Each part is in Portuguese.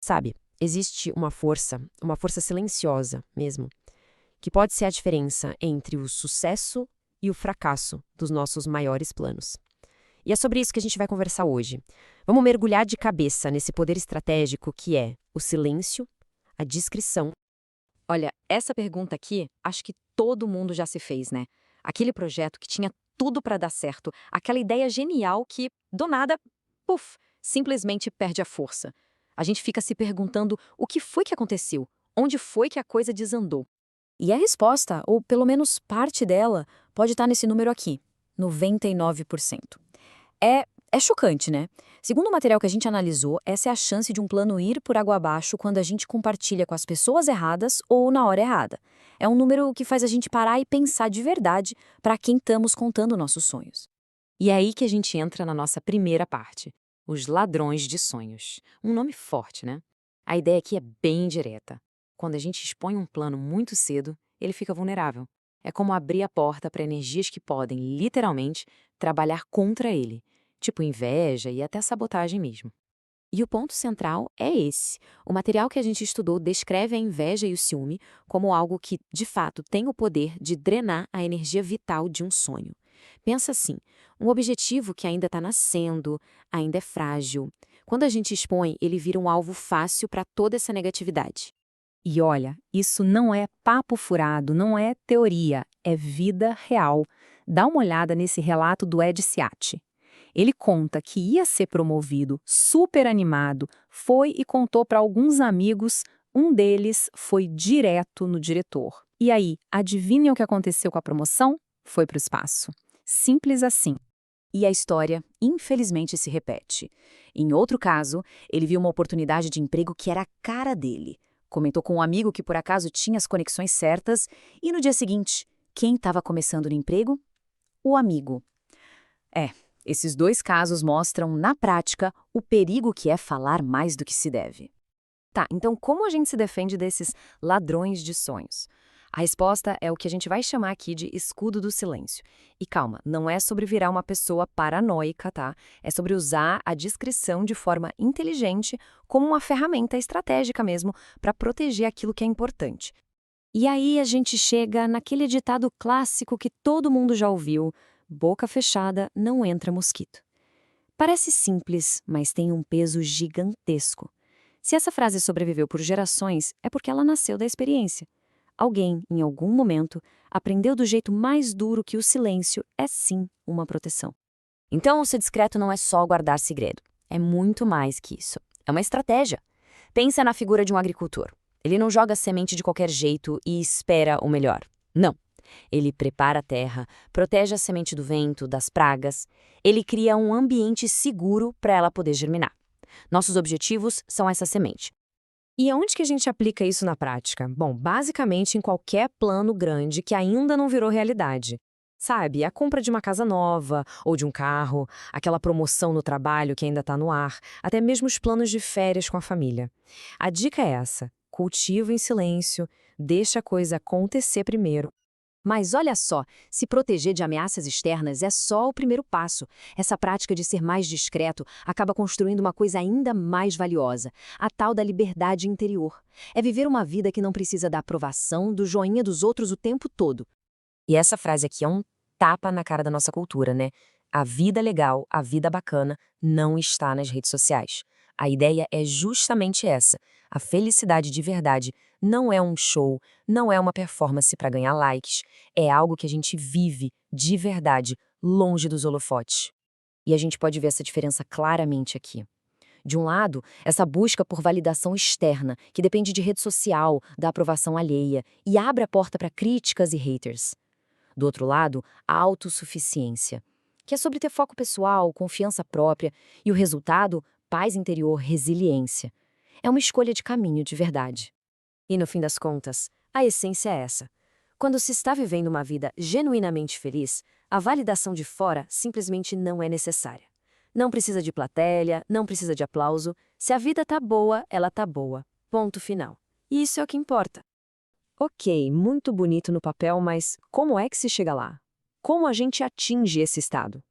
Sabe, existe uma força silenciosa mesmo, que pode ser a diferença entre o sucesso e o fracasso dos nossos maiores planos. E é sobre isso que a gente vai conversar hoje. Vamos mergulhar de cabeça nesse poder estratégico que é o silêncio, a discrição. Olha, essa pergunta aqui, acho que todo mundo já se fez, né? Aquele projeto que tinha tudo para dar certo, aquela ideia genial que, do nada, puf, simplesmente perde a força. A gente fica se perguntando o que foi que aconteceu, onde foi que a coisa desandou. E a resposta, ou pelo menos parte dela, pode estar nesse número aqui, 99%. É chocante, né? Segundo o material que a gente analisou, essa é a chance de um plano ir por água abaixo quando a gente compartilha com as pessoas erradas ou na hora errada. É um número que faz a gente parar e pensar de verdade para quem estamos contando nossos sonhos. E é aí que a gente entra na nossa primeira parte, os ladrões de sonhos. Um nome forte, né? A ideia aqui é bem direta. Quando a gente expõe um plano muito cedo, ele fica vulnerável. É como abrir a porta para energias que podem, literalmente, trabalhar contra ele, tipo inveja e até sabotagem mesmo. E o ponto central é esse. O material que a gente estudou descreve a inveja e o ciúme como algo que, de fato, tem o poder de drenar a energia vital de um sonho. Pensa assim, um objetivo que ainda está nascendo, ainda é frágil. Quando a gente expõe, ele vira um alvo fácil para toda essa negatividade. E olha, isso não é papo furado, não é teoria, é vida real. Dá uma olhada nesse relato do Ed Ciatti. Ele conta que ia ser promovido, super animado, foi e contou para alguns amigos, um deles foi direto no diretor. E aí, adivinhem o que aconteceu com a promoção? Foi para o espaço. Simples assim. E a história, infelizmente, se repete. Em outro caso, ele viu uma oportunidade de emprego que era a cara dele. Comentou com um amigo que por acaso tinha as conexões certas e no dia seguinte, quem estava começando no emprego? O amigo. Esses dois casos mostram, na prática, o perigo que é falar mais do que se deve. Tá, então como a gente se defende desses ladrões de sonhos? A resposta é o que a gente vai chamar aqui de escudo do silêncio. E calma, não é sobre virar uma pessoa paranoica, tá? É sobre usar a discrição de forma inteligente como uma ferramenta estratégica mesmo para proteger aquilo que é importante. E aí a gente chega naquele ditado clássico que todo mundo já ouviu: boca fechada não entra mosquito. Parece simples, mas tem um peso gigantesco. Se essa frase sobreviveu por gerações, é porque ela nasceu da experiência. Alguém, em algum momento, aprendeu do jeito mais duro que o silêncio é sim uma proteção. Então, ser discreto não é só guardar segredo. É muito mais que isso. É uma estratégia. Pensa na figura de um agricultor. Ele não joga semente de qualquer jeito e espera o melhor. Não. Ele prepara a terra, protege a semente do vento, das pragas. Ele cria um ambiente seguro para ela poder germinar. Nossos objetivos são essa semente. E aonde que a gente aplica isso na prática? Bom, basicamente em qualquer plano grande que ainda não virou realidade. Sabe, a compra de uma casa nova ou de um carro, aquela promoção no trabalho que ainda está no ar, até mesmo os planos de férias com a família. A dica é essa: cultiva em silêncio, deixa a coisa acontecer primeiro. Mas olha só, se proteger de ameaças externas é só o primeiro passo. Essa prática de ser mais discreto acaba construindo uma coisa ainda mais valiosa, a tal da liberdade interior. É viver uma vida que não precisa da aprovação, do joinha dos outros o tempo todo. E essa frase aqui é um tapa na cara da nossa cultura, né? A vida legal, a vida bacana, não está nas redes sociais. A ideia é justamente essa. A felicidade de verdade não é um show, não é uma performance para ganhar likes. É algo que a gente vive de verdade, longe dos holofotes. E a gente pode ver essa diferença claramente aqui. De um lado, essa busca por validação externa, que depende de rede social, da aprovação alheia, e abre a porta para críticas e haters. Do outro lado, a autossuficiência, que é sobre ter foco pessoal, confiança própria e o resultado, paz interior, resiliência. É uma escolha de caminho de verdade. E no fim das contas, a essência é essa. Quando se está vivendo uma vida genuinamente feliz, a validação de fora simplesmente não é necessária. Não precisa de plateia, não precisa de aplauso. Se a vida tá boa, ela tá boa. Ponto final. E isso é o que importa. Ok, muito bonito no papel, mas como é que se chega lá? Como a gente atinge esse estado?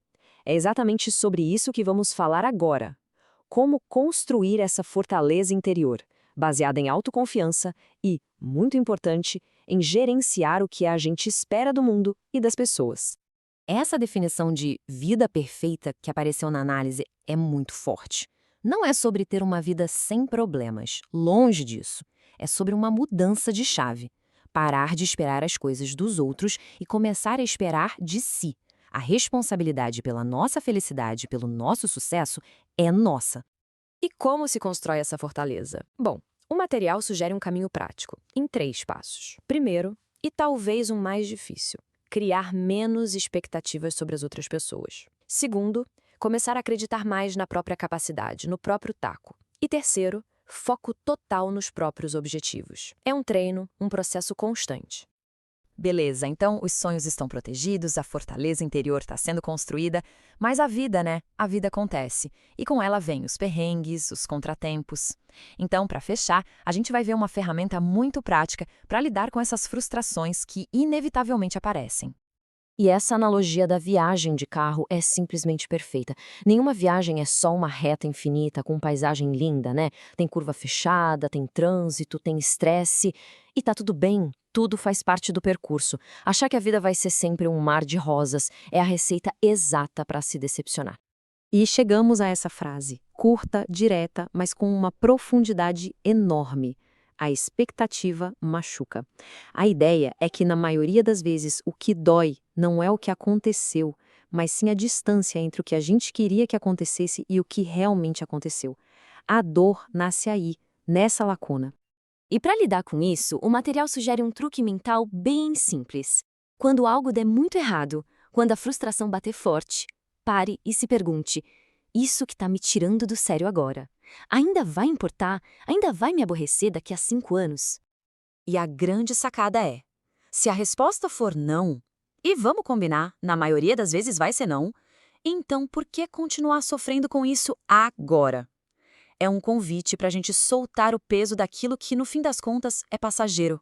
É exatamente sobre isso que vamos falar agora. como construir essa fortaleza interior, baseada em autoconfiança e, muito importante, em gerenciar o que a gente espera do mundo e das pessoas. Essa definição de vida perfeita que apareceu na análise é muito forte. Não é sobre ter uma vida sem problemas, longe disso. É sobre uma mudança de chave. Parar de esperar as coisas dos outros e começar a esperar de si. A responsabilidade pela nossa felicidade, pelo nosso sucesso, é nossa. E como se constrói essa fortaleza? Bom, o material sugere um caminho prático, em 3 passos. Primeiro, e talvez o mais difícil, criar menos expectativas sobre as outras pessoas. Segundo, começar a acreditar mais na própria capacidade, no próprio taco. E terceiro, foco total nos próprios objetivos. É um treino, um processo constante. Beleza, então os sonhos estão protegidos, a fortaleza interior está sendo construída, mas a vida, né? A vida acontece. E com ela vem os perrengues, os contratempos. Então, para fechar, a gente vai ver uma ferramenta muito prática para lidar com essas frustrações que inevitavelmente aparecem. E essa analogia da viagem de carro é simplesmente perfeita. Nenhuma viagem é só uma reta infinita com paisagem linda, né? Tem curva fechada, tem trânsito, tem estresse. E tá tudo bem, tudo faz parte do percurso. Achar que a vida vai ser sempre um mar de rosas é a receita exata para se decepcionar. E chegamos a essa frase, curta, direta, mas com uma profundidade enorme. A expectativa machuca. A ideia é que, na maioria das vezes, o que dói não é o que aconteceu, mas sim a distância entre o que a gente queria que acontecesse e o que realmente aconteceu. A dor nasce aí, nessa lacuna. E para lidar com isso, o material sugere um truque mental bem simples. Quando algo der muito errado, quando a frustração bater forte, pare e se pergunte: isso que está me tirando do sério agora, ainda vai importar? Ainda vai me aborrecer daqui a 5 anos? E a grande sacada é, se a resposta for não, e vamos combinar, na maioria das vezes vai ser não, então por que continuar sofrendo com isso agora? É um convite para a gente soltar o peso daquilo que, no fim das contas, é passageiro.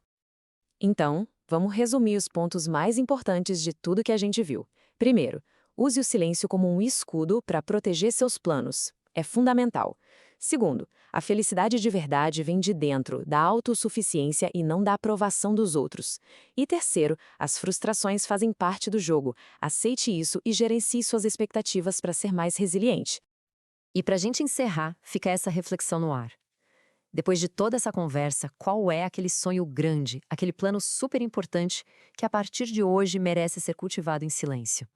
Então, vamos resumir os pontos mais importantes de tudo que a gente viu. Primeiro, use o silêncio como um escudo para proteger seus planos. É fundamental. Segundo, a felicidade de verdade vem de dentro, da autossuficiência e não da aprovação dos outros. E terceiro, as frustrações fazem parte do jogo. Aceite isso e gerencie suas expectativas para ser mais resiliente. E para a gente encerrar, fica essa reflexão no ar. Depois de toda essa conversa, qual é aquele sonho grande, aquele plano super importante que a partir de hoje merece ser cultivado em silêncio?